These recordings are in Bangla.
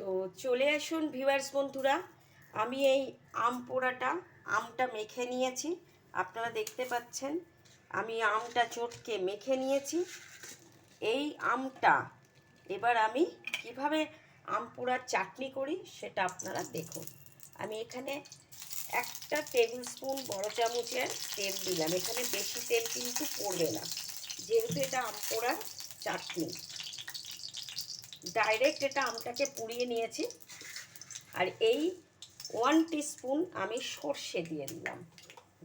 তো চলে আসুন ভিউয়ার্স বন্ধুরা, আমি এই আম পোড়াটা আমটা মেখে নিয়েছি। আপনারা দেখতে পাচ্ছেন আমি আমটা চটকে মেখে নিয়েছি। এই আমটা এবার আমি কিভাবে আম পোড়ার চাটনি করি সেটা আপনারা দেখুন। আমি এখানে 1 টেবিল স্পুন বড় চামচের তেল দিলাম। এখানে বেশি তেল কিন্তু পড়বে না, যেহেতু এটা আম পোড়ার চাটনি। ডাইরেক্ট এটা আমটাকে পুড়িয়ে নিয়েছি। আর এই 1 টিস্পুন আমি সর্ষে দিয়ে দিলাম,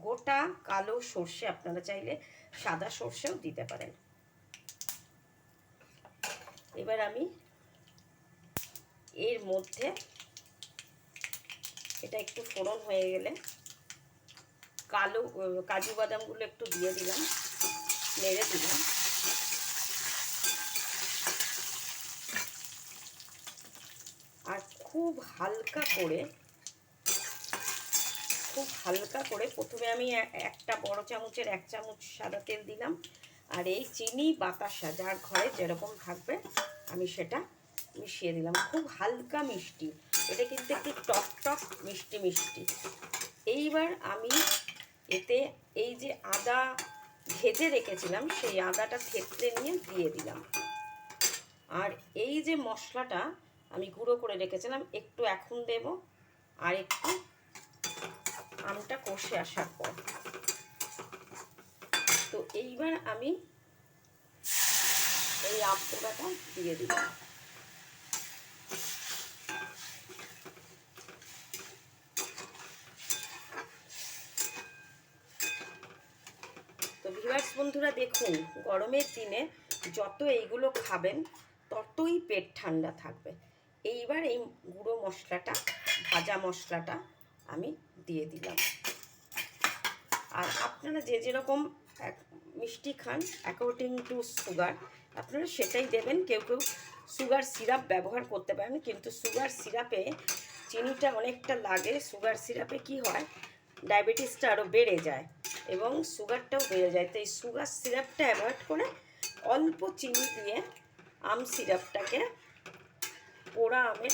গোটা কালো সর্ষে। আপনারা চাইলে সাদা সর্ষেও দিতে পারেন। এবার আমি এর মধ্যে এটা একটু ফোড়ন হয়ে গেলে কাজু বাদামগুলো একটু দিয়ে দিলাম, নেড়ে দিলাম। আর খুব হালকা করে প্রথমে আমি একটা বড় চামচের 1 চামচ সাদা তেল দিলাম। আর এই চিনি বাতাসা যার ঘরে যেরকম থাকবে আমি সেটা মিশিয়ে দিলাম। খুব হালকা মিষ্টি, এটা কিন্তু একটু টক টক মিষ্টি মিষ্টি। এইবার আমি এতে এই যে আদা ভেজে রেখেছিলাম সেই আদাটা থেতলে নিয়ে দিয়ে দিলাম। আর এই যে মশলাটা আমি গুঁড়ো করে রেখেছিলাম একটু এখন দেব, আর একটু আমটা কষে আসার পর। তো এইবার আমি এই আম পোড়াটা দিয়ে দিলাম। তো ভিউয়ার্স বন্ধুরা দেখুন, গরমের দিনে যত এইগুলো খাবেন ততই পেট ঠান্ডা থাকবে। এইবার এই গুঁড়ো মশলাটা, ভাজা মশলাটা আমি দিয়ে দিলাম। আর আপনারা যে যেরকম মিষ্টি খান অ্যাকর্ডিং টু সুগার আপনারা সেটাই দেবেন। কেউ কেউ সুগার সিরাপ ব্যবহার করতে পারেন, কিন্তু সুগার সিরাপে চিনিটা অনেকটা লাগে। সুগার সিরাপে কি হয়, ডায়াবেটিসটা আরও বেড়ে যায় এবং সুগারটাও বেড়ে যায়। তো এই সুগার সিরাপটা অ্যাভয়েড করে অল্প চিনি দিয়ে আম সিরাপটাকে পোড়া আমের